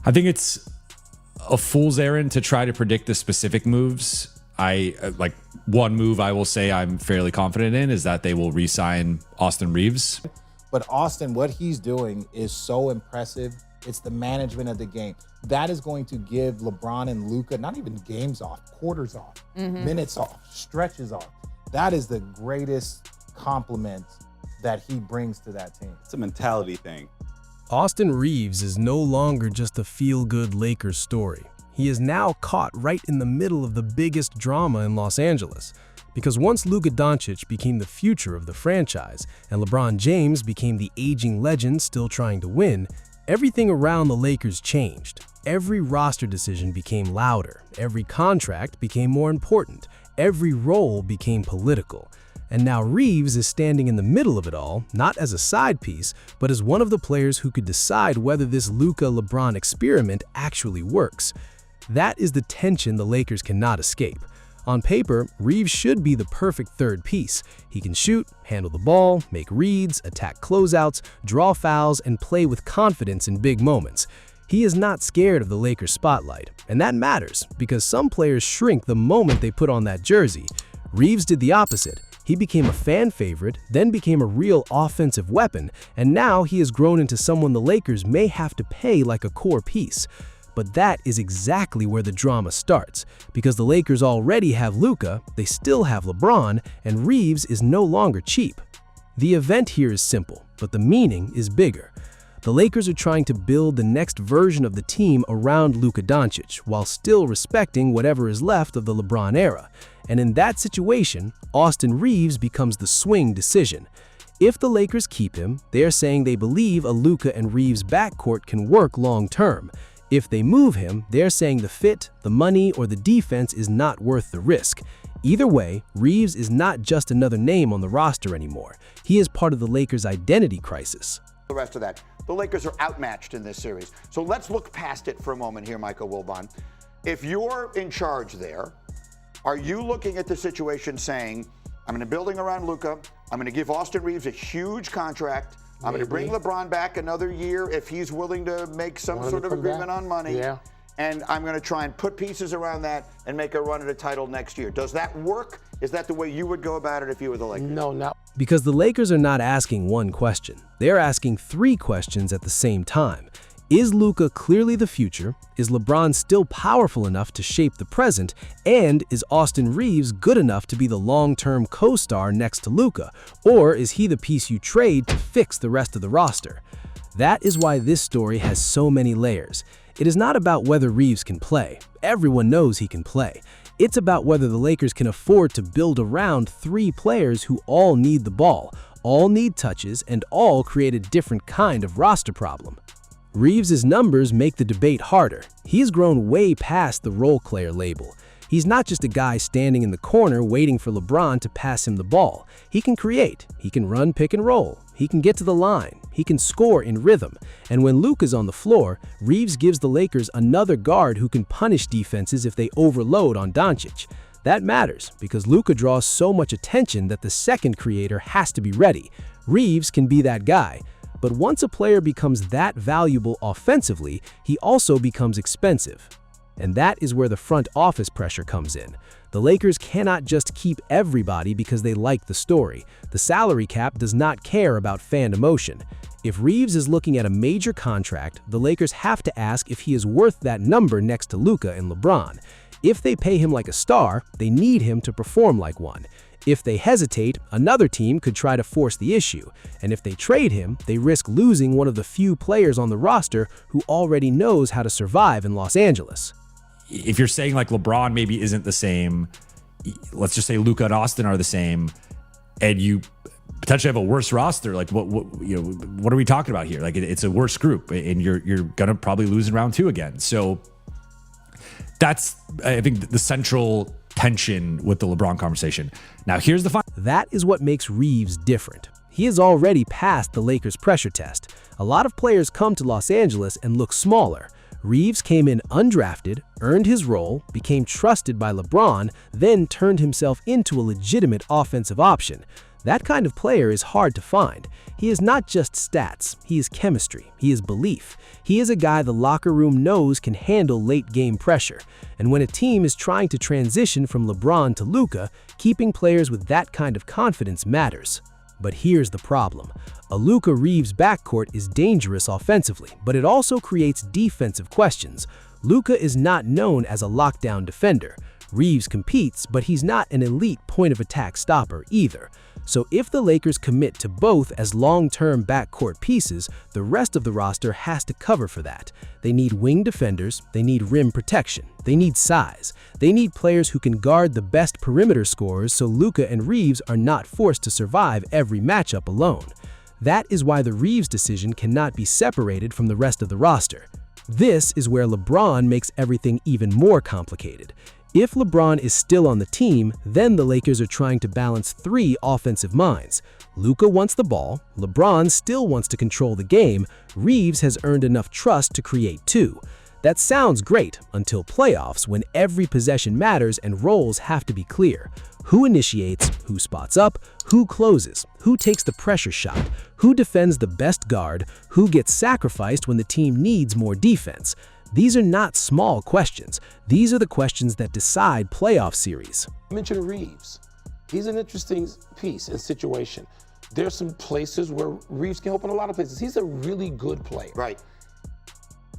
I think it's a fool's errand to try to predict the specific moves. Like one move I will say I'm fairly confident in is that they will re-sign Austin Reaves. But Austin, what he's doing is so impressive. It's the management of the game. That is going to give LeBron and Luka not even games off, quarters off, minutes off, stretches off. That is the greatest compliment that he brings to that team. It's a mentality thing. Austin Reaves is no longer just a feel-good Lakers story. He is now caught right in the middle of the biggest drama in Los Angeles. Because once Luka Dončić became the future of the franchise and LeBron James became the aging legend still trying to win, everything around the Lakers changed. Every roster decision became louder, every contract became more important, every role became political. And now Reaves is standing in the middle of it all, not as a side piece, but as one of the players who could decide whether this Luka-LeBron experiment actually works. That is the tension the Lakers cannot escape. On paper, Reaves should be the perfect third piece. He can shoot, handle the ball, make reads, attack closeouts, draw fouls, and play with confidence in big moments. He is not scared of the Lakers spotlight, and that matters because some players shrink the moment they put on that jersey. Reaves did the opposite. He became a fan favorite, then became a real offensive weapon, and now he has grown into someone the Lakers may have to pay like a core piece. But that is exactly where the drama starts. Because the Lakers already have Luka, they still have LeBron, and Reaves is no longer cheap. The event here is simple, but the meaning is bigger. The Lakers are trying to build the next version of the team around Luka Dončić, while still respecting whatever is left of the LeBron era. And in that situation, Austin Reaves becomes the swing decision. If the Lakers keep him, they are saying they believe a Luka and Reaves backcourt can work long-term. If they move him, they're saying the fit, the money, or the defense is not worth the risk. Either way, Reaves is not just another name on the roster anymore. He is part of the Lakers' identity crisis. The rest of that. The Lakers are outmatched in this series. So let's look past it for a moment here, Michael Wilbon. If you're in charge there, are you looking at the situation saying, I'm in a building around Luka, I'm going to give Austin Reaves a huge contract, I'm going to bring LeBron back another year if he's willing to make some sort of agreement on money. Yeah. And I'm going to try and put pieces around that and make a run at a title next year. Does that work? Is that the way you would go about it if you were the Lakers? No, not. Because the Lakers are not asking one question. They're asking three questions at the same time. Is Luka clearly the future? Is LeBron still powerful enough to shape the present? And is Austin Reaves good enough to be the long-term co-star next to Luka? Or is he the piece you trade to fix the rest of the roster? That is why this story has so many layers. It is not about whether Reaves can play. Everyone knows he can play. It's about whether the Lakers can afford to build around three players who all need the ball, all need touches, and all create a different kind of roster problem. Reaves' numbers make the debate harder. He has grown way past the role player label. He's not just a guy standing in the corner waiting for LeBron to pass him the ball. He can create, he can run pick and roll, he can get to the line, he can score in rhythm. And when Luka's on the floor, Reaves gives the Lakers another guard who can punish defenses if they overload on Doncic. That matters because Luka draws so much attention that the second creator has to be ready. Reaves can be that guy. But once a player becomes that valuable offensively, he also becomes expensive. And that is where the front office pressure comes in. The Lakers cannot just keep everybody because they like the story. The salary cap does not care about fan emotion. If Reaves is looking at a major contract, the Lakers have to ask if he is worth that number next to Luka and LeBron. If they pay him like a star, they need him to perform like one. If they hesitate, another team could try to force the issue. And if they trade him, they risk losing one of the few players on the roster who already knows how to survive in Los Angeles. If you're saying like LeBron maybe isn't the same, let's just say Luka and Austin are the same, and you potentially have a worse roster, like what are we talking about here? Like it's a worse group, and you're gonna probably lose in round 2 again. So that's, I think, the central tension with the LeBron conversation. Now here's the final. That is what makes Reaves different. He has already passed the Lakers' pressure test. A lot of players come to Los Angeles and look smaller. Reaves came in undrafted, earned his role, became trusted by LeBron, then turned himself into a legitimate offensive option. That kind of player is hard to find. He is not just stats, he is chemistry, he is belief. He is a guy the locker room knows can handle late-game pressure. And when a team is trying to transition from LeBron to Luka, keeping players with that kind of confidence matters. But here's the problem. A Luka Reaves backcourt is dangerous offensively, but it also creates defensive questions. Luka is not known as a lockdown defender. Reaves competes, but he's not an elite point-of-attack stopper either. So if the Lakers commit to both as long-term backcourt pieces, the rest of the roster has to cover for that. They need wing defenders, they need rim protection, they need size. They need players who can guard the best perimeter scorers so Luka and Reaves are not forced to survive every matchup alone. That is why the Reaves decision cannot be separated from the rest of the roster. This is where LeBron makes everything even more complicated. If LeBron is still on the team, then the Lakers are trying to balance three offensive minds. Luka wants the ball, LeBron still wants to control the game, Reaves has earned enough trust to create two. That sounds great until playoffs, when every possession matters and roles have to be clear. Who initiates, who spots up, who closes, who takes the pressure shot, who defends the best guard, who gets sacrificed when the team needs more defense. These are not small questions. These are the questions that decide playoff series. I mentioned Reaves. He's an interesting piece and situation. There's some places where Reaves can help in a lot of places. He's a really good player. Right.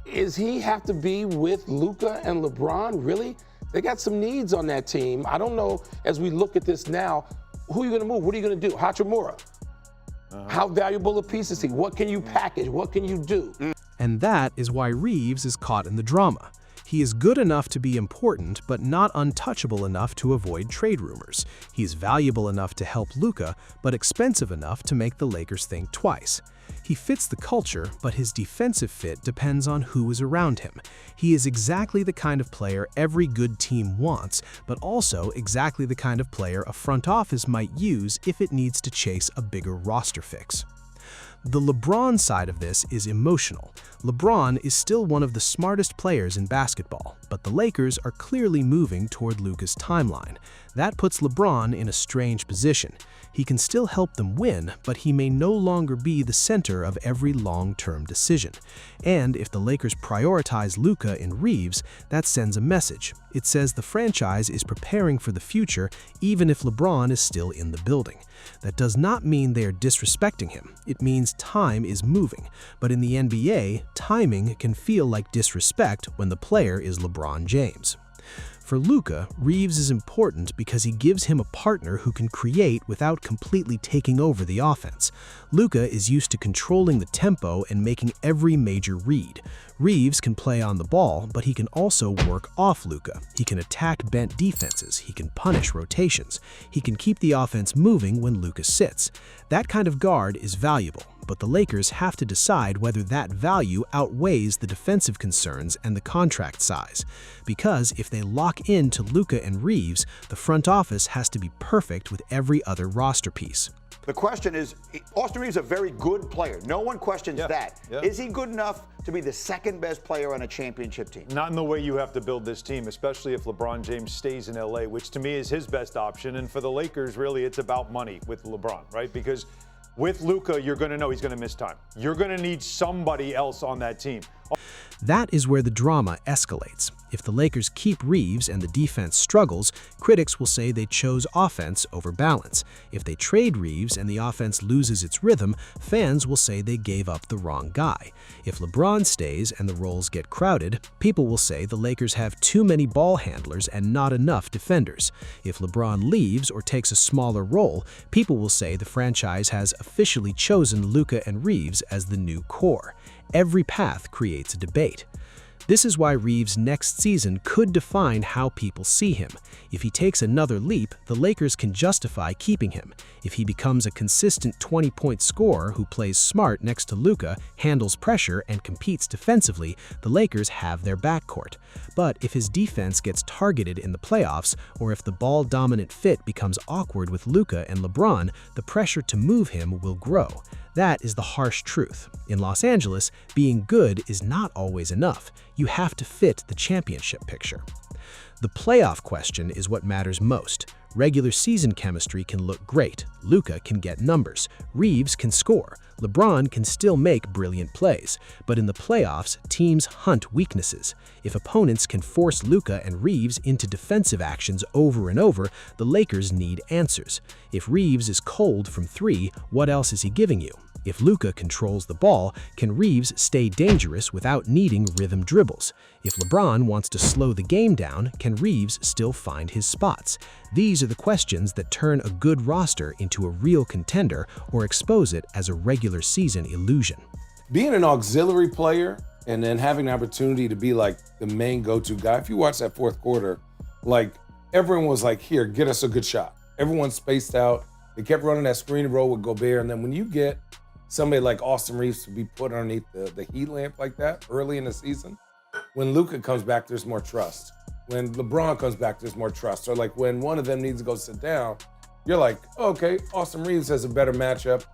Is he have to be with Luka and LeBron? Really? They got some needs on that team. I don't know, as we look at this now, who are you going to move? What are you going to do? Hachimura. How valuable a piece is he? What can you package? What can you do? And that is why Reaves is caught in the drama. He is good enough to be important, but not untouchable enough to avoid trade rumors. He is valuable enough to help Luka, but expensive enough to make the Lakers think twice. He fits the culture, but his defensive fit depends on who is around him. He is exactly the kind of player every good team wants, but also exactly the kind of player a front office might use if it needs to chase a bigger roster fix. The LeBron side of this is emotional. LeBron is still one of the smartest players in basketball, but the Lakers are clearly moving toward Luka's timeline. That puts LeBron in a strange position. He can still help them win, but he may no longer be the center of every long-term decision. And if the Lakers prioritize Luka and Reaves, that sends a message. It says the franchise is preparing for the future even if LeBron is still in the building. That does not mean they are disrespecting him. It means time is moving. But in the NBA, timing can feel like disrespect when the player is LeBron James. For Luka, Reaves is important because he gives him a partner who can create without completely taking over the offense. Luka is used to controlling the tempo and making every major read. Reaves can play on the ball, but he can also work off Luka. He can attack bent defenses. He can punish rotations. He can keep the offense moving when Luka sits. That kind of guard is valuable, but the Lakers have to decide whether that value outweighs the defensive concerns and the contract size. Because if they lock into Luka and Reaves, the front office has to be perfect with every other roster piece. The question is, Austin Reaves is a very good player. No one questions that. Yeah. Is he good enough to be the second best player on a championship team? Not in the way you have to build this team, especially if LeBron James stays in LA, which to me is his best option. And for the Lakers, really, it's about money with LeBron, right? Because with Luka, you're going to know he's going to miss time. You're going to need somebody else on that team. That is where the drama escalates. If the Lakers keep Reaves and the defense struggles, critics will say they chose offense over balance. If they trade Reaves and the offense loses its rhythm, fans will say they gave up the wrong guy. If LeBron stays and the roles get crowded, people will say the Lakers have too many ball handlers and not enough defenders. If LeBron leaves or takes a smaller role, people will say the franchise has officially chosen Luka and Reaves as the new core. Every path creates a debate. This is why Reaves' next season could define how people see him. If he takes another leap, the Lakers can justify keeping him. If he becomes a consistent 20-point scorer who plays smart next to Luka, handles pressure, and competes defensively, the Lakers have their backcourt. But if his defense gets targeted in the playoffs, or if the ball-dominant fit becomes awkward with Luka and LeBron, the pressure to move him will grow. That is the harsh truth. In Los Angeles, being good is not always enough. You have to fit the championship picture. The playoff question is what matters most. Regular season chemistry can look great. Luka can get numbers. Reaves can score. LeBron can still make brilliant plays. But in the playoffs, teams hunt weaknesses. If opponents can force Luka and Reaves into defensive actions over and over, the Lakers need answers. If Reaves is cold from 3, what else is he giving you? If Luka controls the ball, can Reaves stay dangerous without needing rhythm dribbles? If LeBron wants to slow the game down, can Reaves still find his spots? These are the questions that turn a good roster into a real contender or expose it as a regular season illusion. Being an auxiliary player and then having the opportunity to be like the main go-to guy, if you watch that fourth quarter, like everyone was like, here, get us a good shot. Everyone spaced out. They kept running that screen and roll with Gobert. And then when you get somebody like Austin Reaves to be put underneath the heat lamp like that early in the season, when Luka comes back, there's more trust. When LeBron comes back, there's more trust. Or like when one of them needs to go sit down, you're like, oh, okay, Austin Reaves has a better matchup.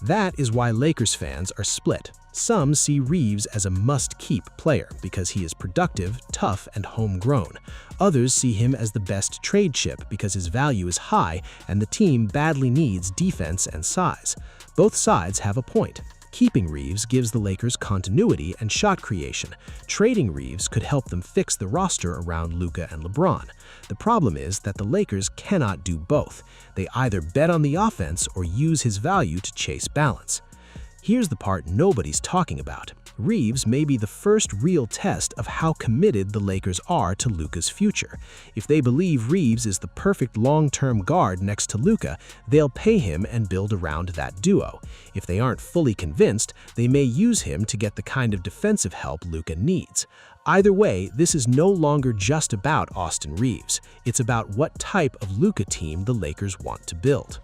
That is why Lakers fans are split. Some see Reaves as a must-keep player because he is productive, tough, and homegrown. Others see him as the best trade chip because his value is high and the team badly needs defense and size. Both sides have a point. Keeping Reaves gives the Lakers continuity and shot creation. Trading Reaves could help them fix the roster around Luka and LeBron. The problem is that the Lakers cannot do both. They either bet on the offense or use his value to chase balance. Here's the part nobody's talking about. Reaves may be the first real test of how committed the Lakers are to Luka's future. If they believe Reaves is the perfect long-term guard next to Luka, they'll pay him and build around that duo. If they aren't fully convinced, they may use him to get the kind of defensive help Luka needs. Either way, this is no longer just about Austin Reaves. It's about what type of Luka team the Lakers want to build.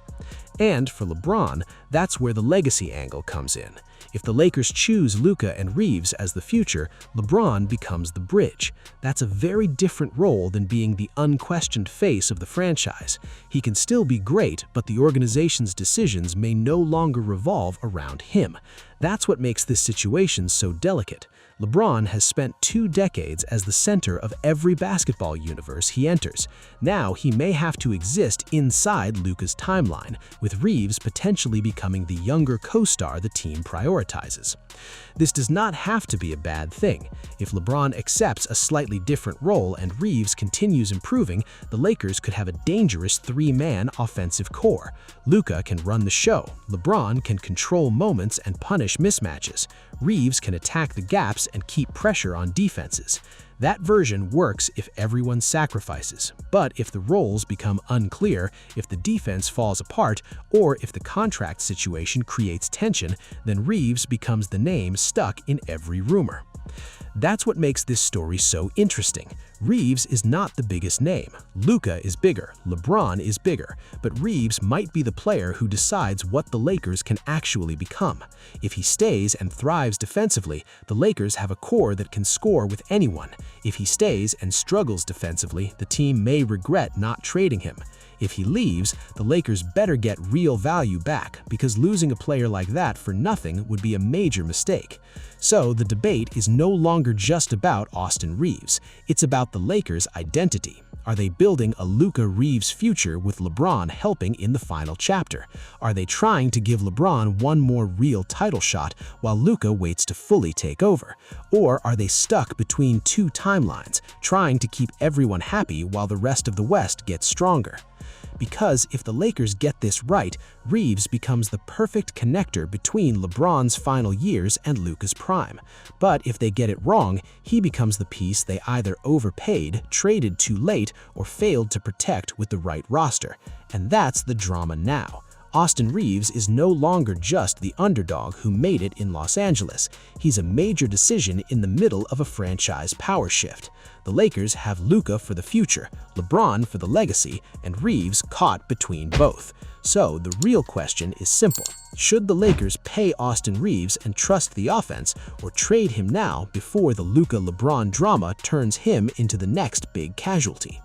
And for LeBron, that's where the legacy angle comes in. If the Lakers choose Luka and Reaves as the future, LeBron becomes the bridge. That's a very different role than being the unquestioned face of the franchise. He can still be great, but the organization's decisions may no longer revolve around him. That's what makes this situation so delicate. LeBron has spent 2 decades as the center of every basketball universe he enters. Now he may have to exist inside Luka's timeline, with Reaves potentially becoming the younger co-star the team prioritizes. This does not have to be a bad thing. If LeBron accepts a slightly different role and Reaves continues improving, the Lakers could have a dangerous 3-man offensive core. Luka can run the show, LeBron can control moments and punish mismatches, Reaves can attack the gaps and keep pressure on defenses. That version works if everyone sacrifices, but if the roles become unclear, if the defense falls apart, or if the contract situation creates tension, then Reaves becomes the name stuck in every rumor. That's what makes this story so interesting. Reaves is not the biggest name. Luka is bigger, LeBron is bigger, but Reaves might be the player who decides what the Lakers can actually become. If he stays and thrives defensively, the Lakers have a core that can score with anyone. If he stays and struggles defensively, the team may regret not trading him. If he leaves, the Lakers better get real value back, because losing a player like that for nothing would be a major mistake. So the debate is no longer just about Austin Reaves. It's about the Lakers' identity. Are they building a Luka Reaves future with LeBron helping in the final chapter? Are they trying to give LeBron one more real title shot while Luka waits to fully take over? Or are they stuck between 2 timelines, trying to keep everyone happy while the rest of the West gets stronger? Because if the Lakers get this right, Reaves becomes the perfect connector between LeBron's final years and Luka's prime. But if they get it wrong, he becomes the piece they either overpaid, traded too late, or failed to protect with the right roster. And that's the drama now. Austin Reaves is no longer just the underdog who made it in Los Angeles. He's a major decision in the middle of a franchise power shift. The Lakers have Luka for the future, LeBron for the legacy, and Reaves caught between both. So the real question is simple. Should the Lakers pay Austin Reaves and trust the offense, or trade him now before the Luka-LeBron drama turns him into the next big casualty?